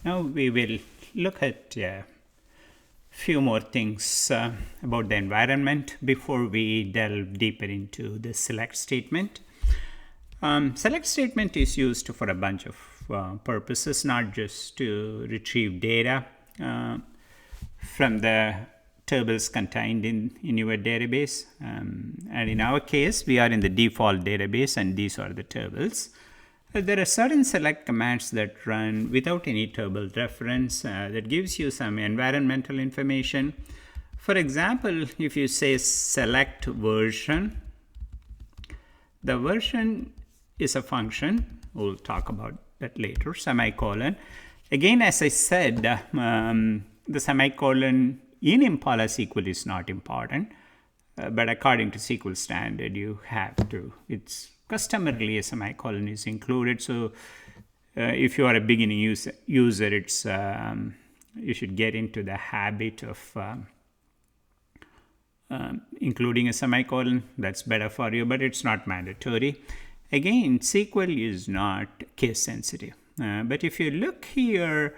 Now we will look at a few more things about the environment before we delve deeper into the select statement. Select statement is used for a bunch of purposes, not just to retrieve data from the tables contained in your database. And in our case, we are in the default database, and these are the tables. There are certain select commands that run without any table reference that gives you some environmental information. For example, if you say select version, the version is a function. We'll talk about that later, semicolon. Again, as I said, the semicolon in Impala SQL is not important, but according to SQL standard, you have to. It's customarily a semicolon is included. So if you are a beginning user, it's you should get into the habit of including a semicolon. That's better for you, but it's not mandatory. Again, SQL is not case sensitive. But if you look here,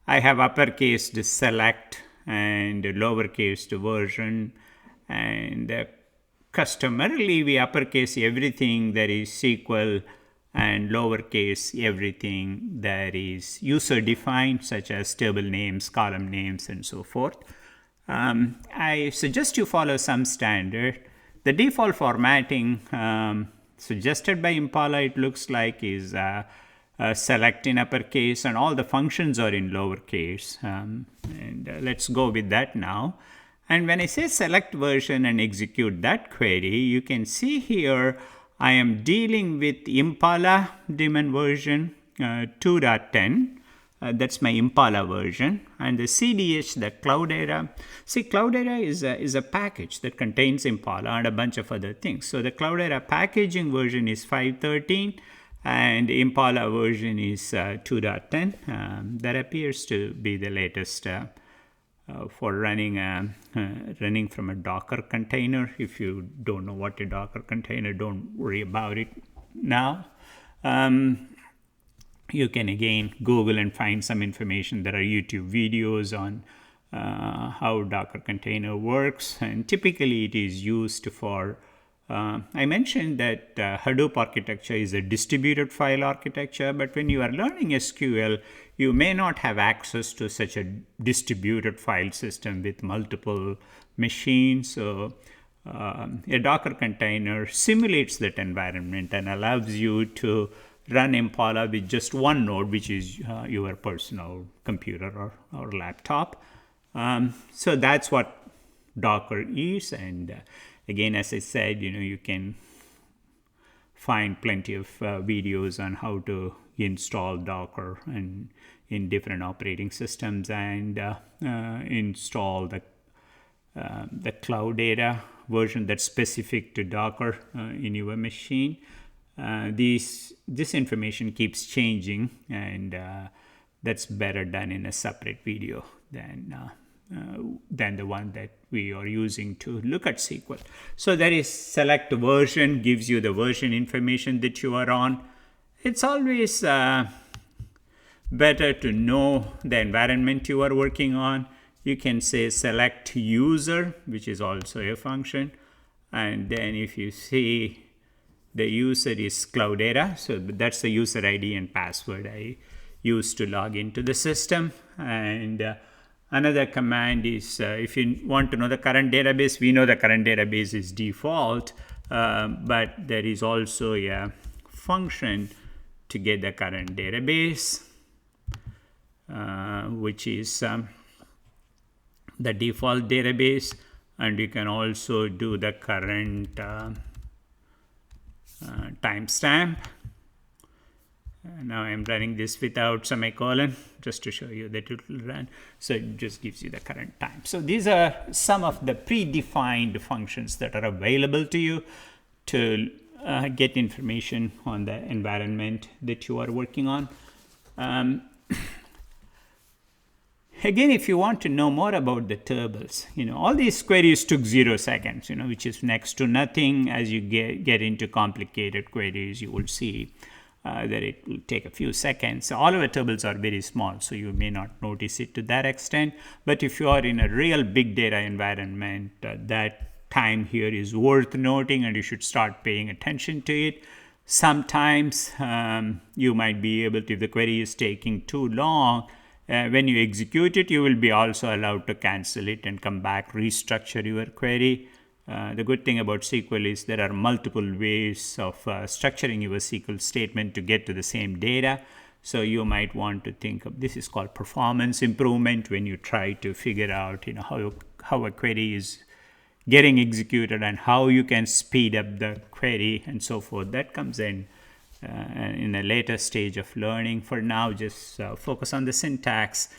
I have uppercase the select and lowercase the version, and customarily we uppercase everything that is SQL and lowercase everything that is user defined, such as table names, column names, and so forth. I suggest you follow some standard. The default formatting suggested by Impala, it looks like, is select in uppercase, and all the functions are in lowercase. Let's go with that now. And when I say select version and execute that query, you can see here I am dealing with Impala daemon version 2.10. That's my Impala version. And the CDH, the Cloudera. See, Cloudera is a package that contains Impala and a bunch of other things. So the Cloudera packaging version is 5.13 and Impala version is 2.10. That appears to be the latest for running from a Docker container. If you don't know what a Docker container, don't worry about it now. You can again Google and find some information. There are YouTube videos on how Docker container works, and typically it is used for I mentioned that Hadoop architecture is a distributed file architecture, but when you are learning SQL, you may not have access to such a distributed file system with multiple machines. So a Docker container simulates that environment and allows you to run Impala with just one node, which is your personal computer or laptop. So that's what Docker is. And again, as I said, you can find plenty of videos on how to install Docker and in different operating systems, and install the Cloudera version that's specific to Docker in your machine. This information keeps changing, and that's better done in a separate video than the one that we are using to look at SQL. So that is select version, gives you the version information that you are on. It's always better to know the environment you are working on. You can say select user, which is also a function. And then if you see the user is Cloudera, so that's the user ID and password I use to log into the system. And another command is if you want to know the current database, we know the current database is default, but there is also a function to get the current database, which is the default database, and you can also do the current timestamp. Now I'm running this without semicolon just to show you that it will run. So it just gives you the current time. So these are some of the predefined functions that are available to you to get information on the environment that you are working on. Again, if you want to know more about the tables, all these queries took 0 seconds, which is next to nothing. As you get into complicated queries, you will see that it will take a few seconds. All our tables are very small, so you may not notice it to that extent. But if you are in a real big data environment, that time here is worth noting, and you should start paying attention to it. Sometimes you might be able to, if the query is taking too long, when you execute it, you will be also allowed to cancel it and come back, restructure your query. The good thing about SQL is there are multiple ways of structuring your SQL statement to get to the same data. So you might want to think of this is called performance improvement when you try to figure out how a query is getting executed and how you can speed up the query and so forth. That comes in a later stage of learning. For now, just focus on the syntax.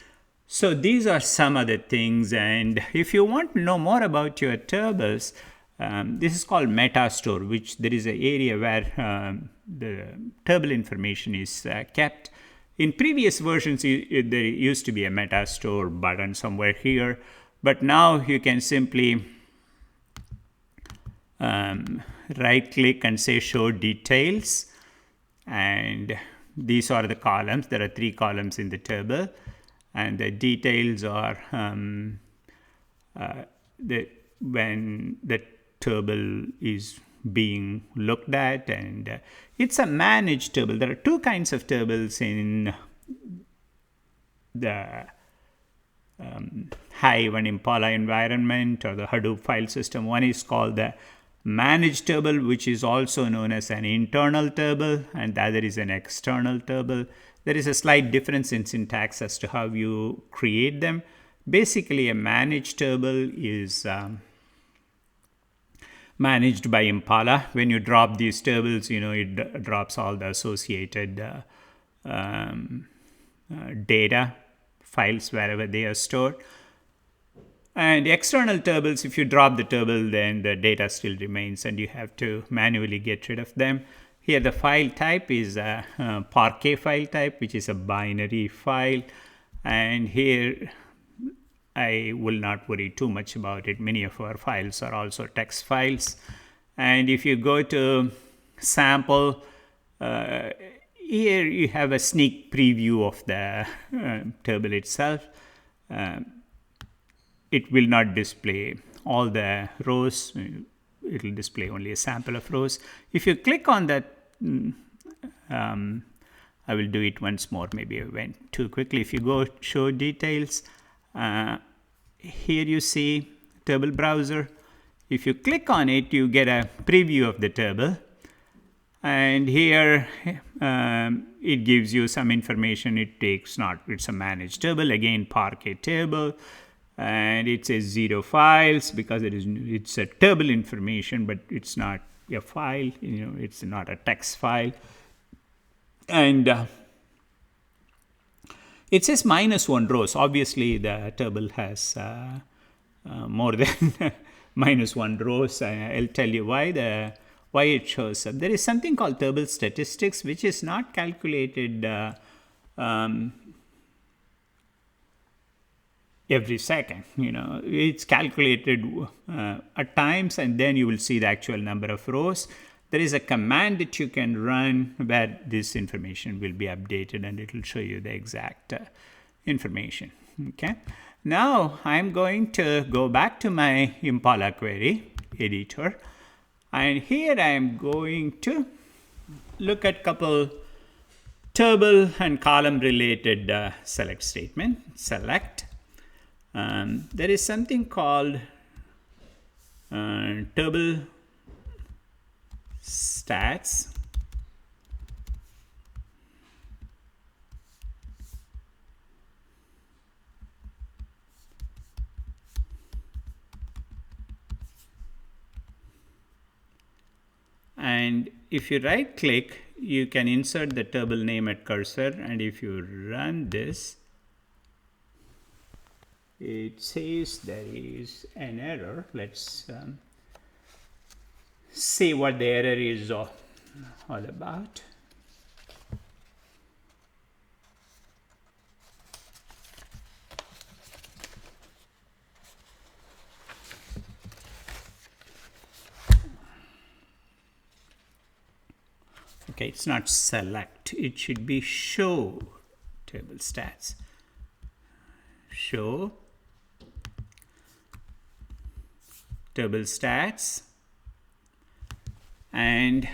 So these are some of the things, and if you want to know more about your tables, this is called metastore, which there is an area where the table information is kept. In previous versions, there used to be a metastore button somewhere here, but now you can simply right-click and say show details, and these are the columns. There are 3 columns in the table. And the details are when the table is being looked at, and it's a managed table. There are 2 kinds of tables in the Hive and Impala environment or the Hadoop file system. One is called the managed table, which is also known as an internal table, and the other is an external table. There is a slight difference in syntax as to how you create them. Basically, a managed table is managed by Impala. When you drop these tables, it drops all the associated data files wherever they are stored. And external tables, if you drop the table, then the data still remains and you have to manually get rid of them. Here the file type is a Parquet file type, which is a binary file. And here I will not worry too much about it. Many of our files are also text files. And if you go to sample, here you have a sneak preview of the table itself. It will not display all the rows. It will display only a sample of rows. If you click on that, I will do it once more. Maybe I went too quickly. If you go show details, here you see table browser. If you click on it, you get a preview of the table. And here it gives you some information. It's a managed table, again Parquet table. And it says 0 files because it's a table information, but it's not a file. It's not a text file. And it says -1 rows. Obviously, the table has more than -1 rows. I'll tell you why it shows up. There is something called table statistics, which is not calculated every second. It's calculated at times, and then you will see the actual number of rows. There is a command that you can run where this information will be updated, and it will show you the exact information. Okay. Now I'm going to go back to my Impala query editor, and here I am going to look at couple table and column related select statement. Select. There is something called table stats. And if you right click, you can insert the table name at cursor, and if you run this, it says there is an error. Let's see what the error is all about. Okay, it's not select. but it should be show table stats. Show table stats and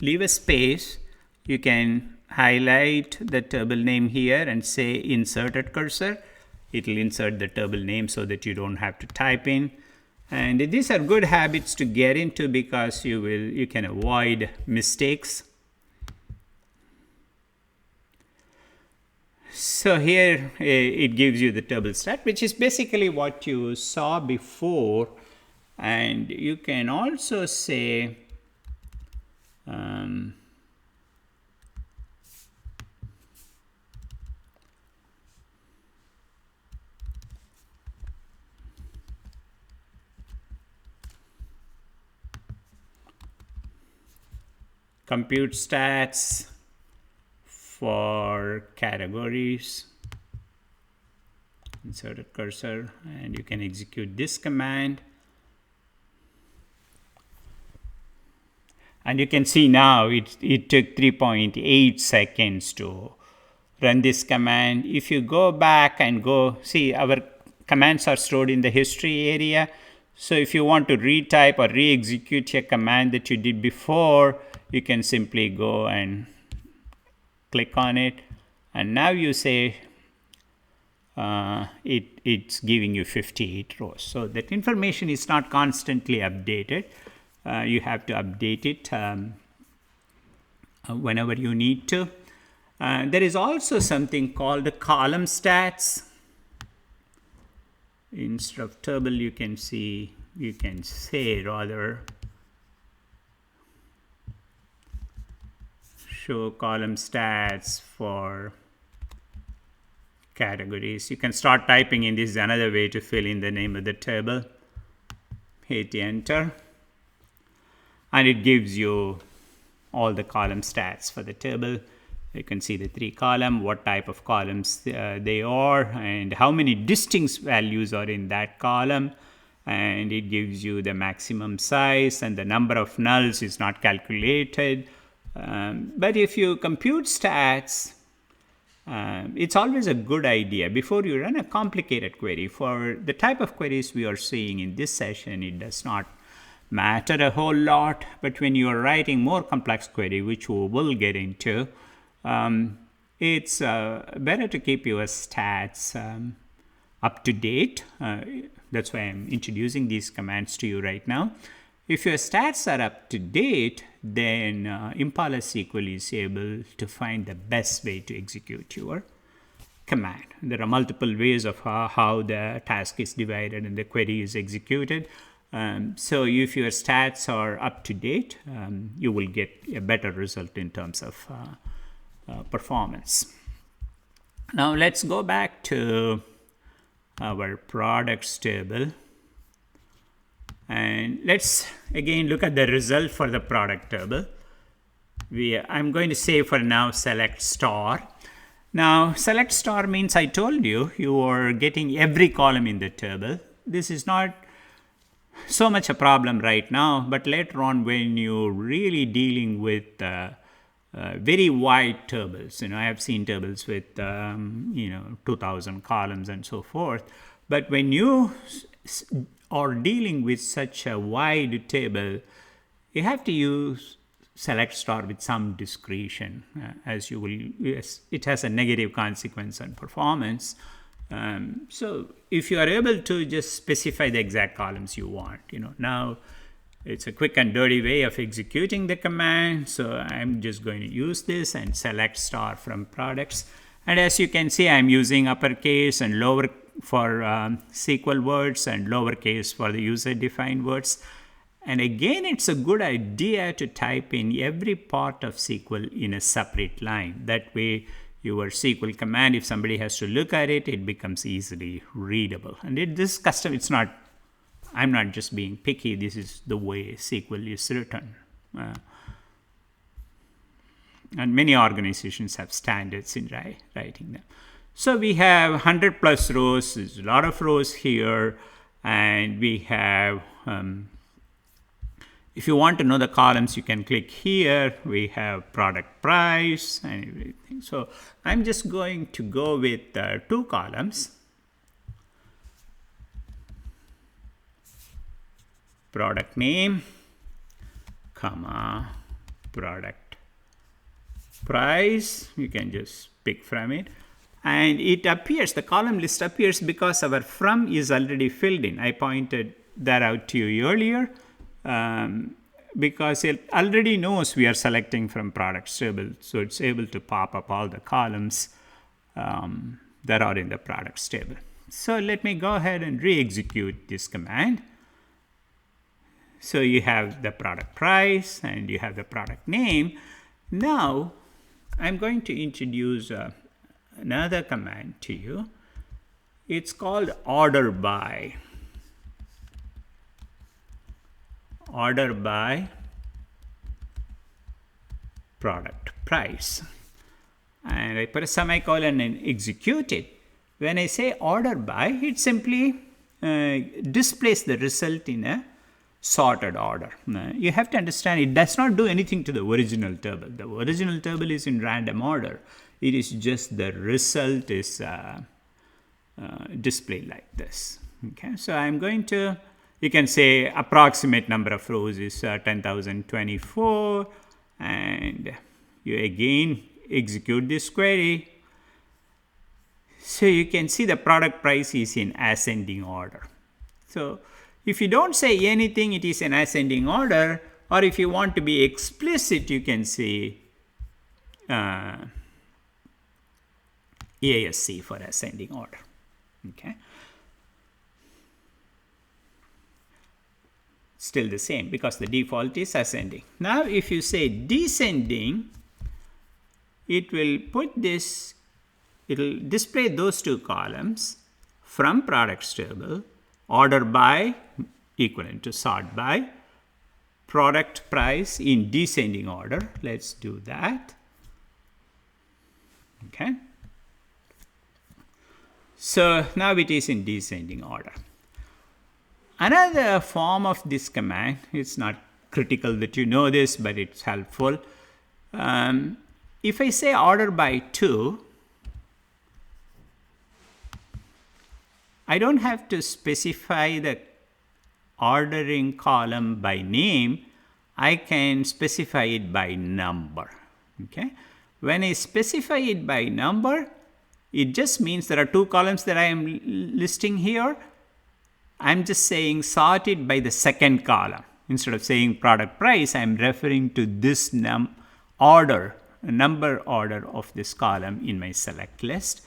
leave a space. You can highlight the table name here and say inserted cursor. It will insert the table name so that you don't have to type in. And these are good habits to get into because you can avoid mistakes. So here it gives you the table stat, which is basically what you saw before. And you can also say compute stats for categories, inserted cursor, and you can execute this command. And you can see now it took 3.8 seconds to run this command. If you go back and see, our commands are stored in the history area. So if you want to retype or re-execute a command that you did before, you can simply go and click on it. And now you say it's giving you 58 rows. So that information is not constantly updated. You have to update it whenever you need to. There is also something called the column stats. Instead of table, you can say rather show column stats for categories. You can start typing in. This is another way to fill in the name of the table. Hit enter. And it gives you all the column stats for the table. You can see the 3 columns, what type of columns they are, and how many distinct values are in that column. And it gives you the maximum size, and the number of nulls is not calculated. But if you compute stats, it's always a good idea before you run a complicated query. For the type of queries we are seeing in this session, it does not matter a whole lot. But when you are writing more complex query, which we will get into, it's better to keep your stats up to date. That's why I'm introducing these commands to you right now. If your stats are up to date, then Impala SQL is able to find the best way to execute your command. There are multiple ways of how the task is divided and the query is executed. So if your stats are up to date, you will get a better result in terms of performance. Now let's go back to our products table. And let's again look at the result for the product table. I'm going to say for now select star. Now select star means I told you are getting every column in the table. This is not so much a problem right now, but later on when you're really dealing with very wide tables, I have seen tables with 2,000 columns and so forth. But when you are dealing with such a wide table, you have to use select star with some discretion, as you will. Yes, it has a negative consequence on performance. So if you are able to just specify the exact columns you want, now it's a quick and dirty way of executing the command. So I'm just going to use this and select star from products. And as you can see, I'm using uppercase and lower for SQL words and lowercase for the user-defined words. And again, it's a good idea to type in every part of SQL in a separate line. That way, your SQL command, if somebody has to look at it, it becomes easily readable. And this custom, I'm not just being picky. This is the way SQL is written. And many organizations have standards in writing them. So we have 100 plus rows. There's a lot of rows here. And we have If you want to know the columns, you can click here. We have product price and everything. So I'm just going to go with 2 columns. Product name, comma, product price. You can just pick from it. And it appears, the column list appears because our from is already filled in. I pointed that out to you earlier. Because it already knows we are selecting from products table, so it's able to pop up all the columns that are in the products table. So let me go ahead and re-execute this command. So you have the product price and you have the product name. Now I'm going to introduce another command to you. It's called order by. Order by product price. And I put a semicolon and execute it. When I say order by, it simply displays the result in a sorted order. You have to understand it does not do anything to the original table. The original table is in random order. It is just the result is displayed like this. Okay, so I'm going to, you can say approximate number of rows is 10,024, and you again execute this query. So you can see the product price is in ascending order. So if you don't say anything, it is in ascending order, or if you want to be explicit, you can say ASC for ascending order. Okay. Still the same because the default is ascending. Now if you say descending, it will put this, it will display those 2 columns from products table, order by equivalent to sort by, product price in descending order. Let's do that. Okay. So now it is in descending order. Another form of this command, it's not critical that you know this, but it's helpful. If I say order by 2, I don't have to specify the ordering column by name. I can specify it by number. Okay. When I specify it by number, it just means there are 2 columns that I am listing here. I'm just saying sort it by the second column. Instead of saying product price, I'm referring to this number order of this column in my select list,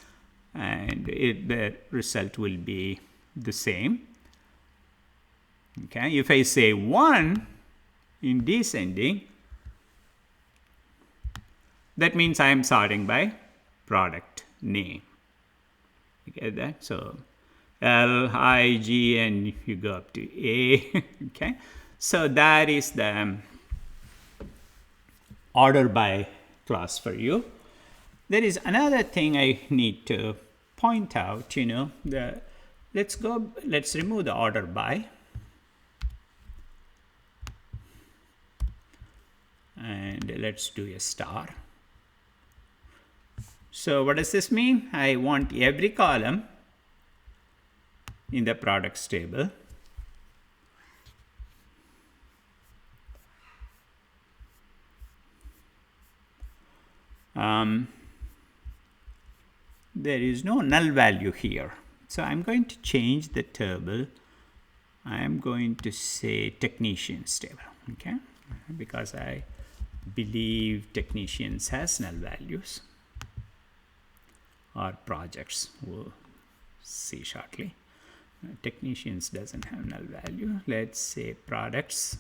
and the result will be the same. Okay, if I say 1 in descending, that means I am sorting by product name. You get that? So L, I, G, and you go up to A. Okay, so that is the order by clause for you. There is another thing I need to point out. Let's remove the order by, and let's do a star. So what does this mean? I want every column in the products table there is no null value here. So I'm going to change the table. I'm going to say technicians table, okay? Because I believe technicians has null values, or projects. We'll see shortly. Technicians doesn't have null value. Let's say products.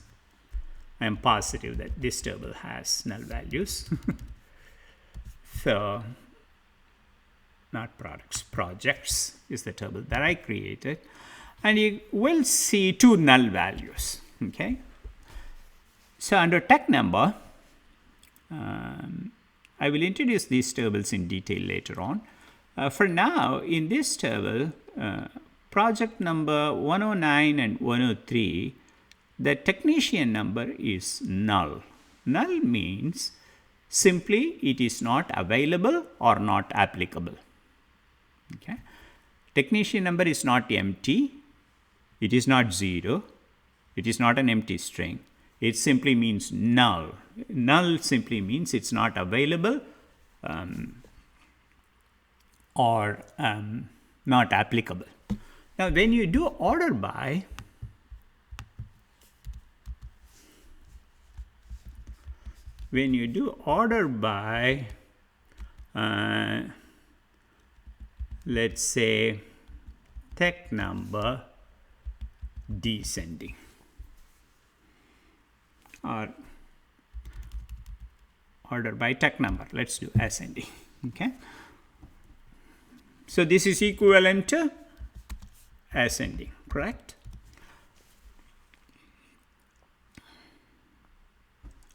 I'm positive that this table has null values. So not products, projects is the table that I created, and you will see 2 null values. Okay, so under tech number, I will introduce these tables in detail later on. For now, in this table, project number 109 and 103 the technician number is null. Null means simply it is not available or not applicable. Okay. Technician number is not empty. It is not 0. It is not an empty string. It simply means null. Null simply means it's not available or not applicable. Now, when you do order by, let's say tech number descending, or order by tech number, let's do ascending. Okay, so this is equivalent to ascending, correct?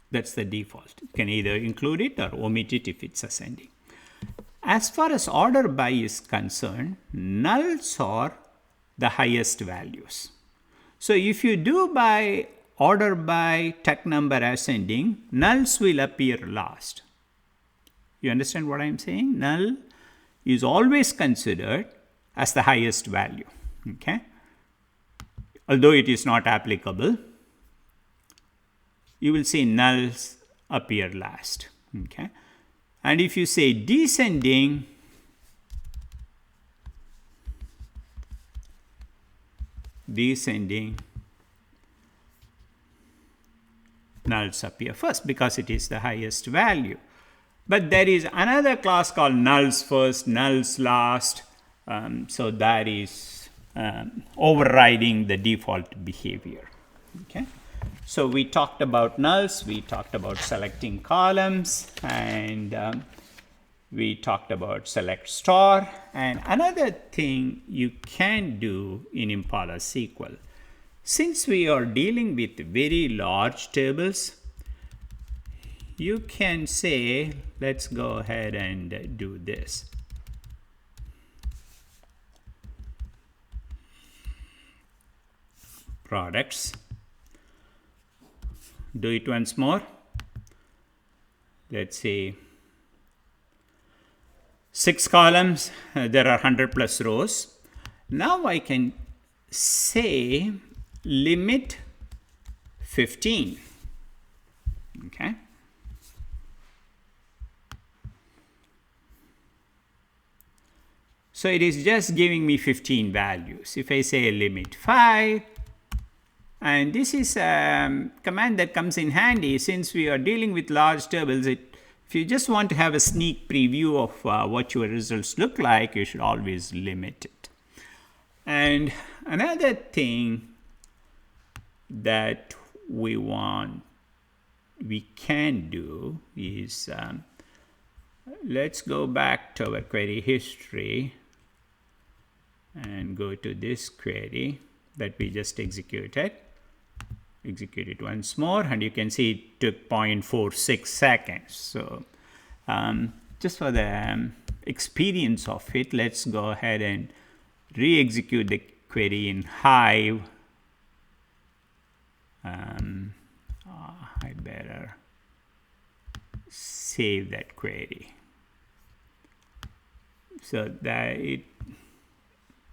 That's the default. You can either include it or omit it if it's ascending. As far as order by is concerned, nulls are the highest values. So if you do by order by tech number ascending, nulls will appear last. You understand what I'm saying? Null is always considered as the highest value. Okay? Although it is not applicable, you will see nulls appear last. Okay? And if you say descending, nulls appear first because it is the highest value. But there is another class called nulls first, nulls last. So that is overriding the default behavior. Okay. So we talked about nulls, we talked about selecting columns, and we talked about select star. And another thing you can do in Impala SQL, since we are dealing with very large tables, you can say, let's go ahead and do this. Products. Do it once more. Let's say 6 columns, there are 100 plus rows. Now I can say limit 15. Okay. So it is just giving me 15 values. If I say limit 5, and this is a command that comes in handy since we are dealing with large tables. If you just want to have a sneak preview of what your results look like, you should always limit it. And another thing that we can do is, let's go back to our query history and go to this query that we just executed. Execute it once more, and you can see it took 0.46 seconds. So just for the experience of it, let's go ahead and re-execute the query in Hive. I better save that query. So that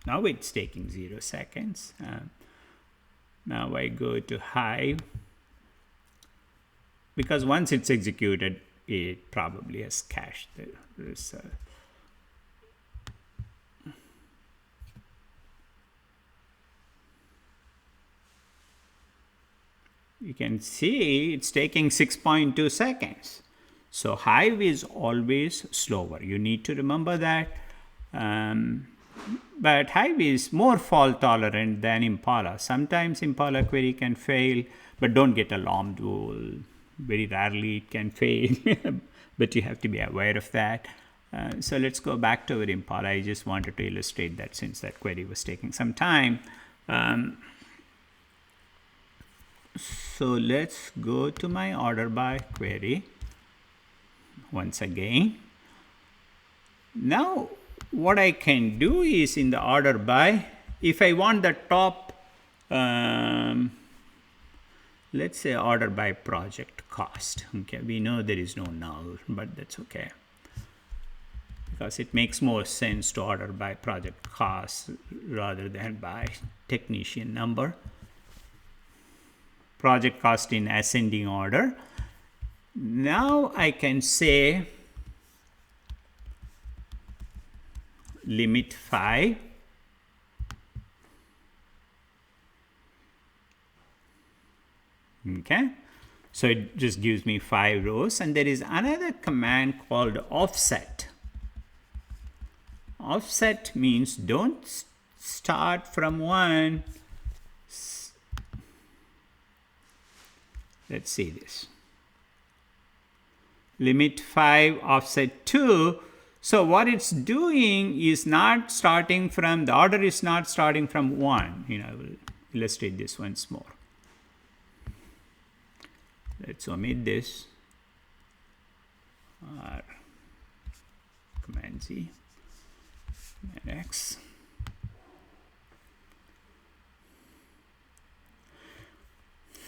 now it's taking 0 seconds. Now I go to Hive, because once it's executed, it probably has cached this. You can see it's taking 6.2 seconds. So Hive is always slower. You need to remember that. But Hive is more fault tolerant than Impala. Sometimes Impala query can fail, but don't get alarmed. Very rarely it can fail, but you have to be aware of that. So let's go back to our Impala. I just wanted to illustrate that since that query was taking some time. So let's go to my order by query once again. Now, what I can do is in the order by, if I want the top let's say order by project cost. Okay, we know there is no null, but that's okay, because it makes more sense to order by project cost rather than by technician number. Project cost in ascending order. Now I can say limit 5. Okay, so it just gives me 5 rows, and there is another command called offset. Offset means don't start from 1. Let's see this. Limit 5 offset 2. So what it's doing is not starting from, the order is not starting from 1. I will illustrate this once more. Let's omit this. R Command Z, Command X.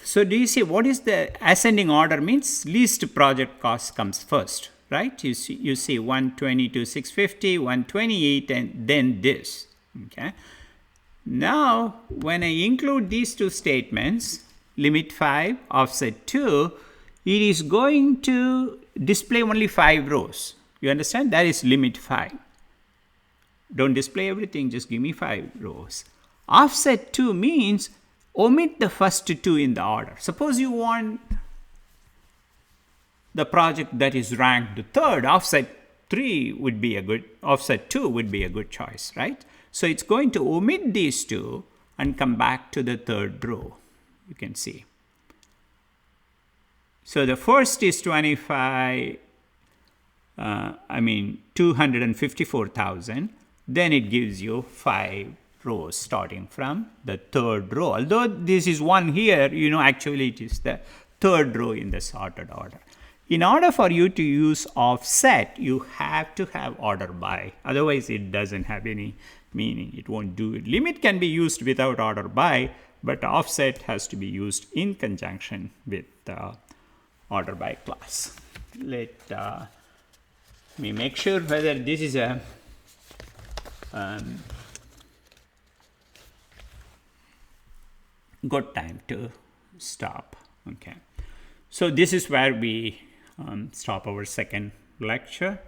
So do you see what is the ascending order means? Least project cost comes first, right? You see 122, 650, 128, and then this. Okay. Now, when I include these two statements, limit 5, offset 2, it is going to display only 5 rows. You understand? That is limit 5. Don't display everything, just give me 5 rows. Offset 2 means omit the first 2 in the order. Suppose you want the project that is ranked 3rd, offset 2 would be a good choice, right? So it's going to omit these 2 and come back to the 3rd row. You can see. So the first is 254,000. Then it gives you 5 rows starting from the 3rd row. Although this is 1 here, actually it is the 3rd row in the sorted order. In order for you to use offset, you have to have order by. Otherwise, it doesn't have any meaning. It won't do it. Limit can be used without order by, but offset has to be used in conjunction with order by class. Let me make sure whether this is a good time to stop. Okay, so this is where we stop our second lecture.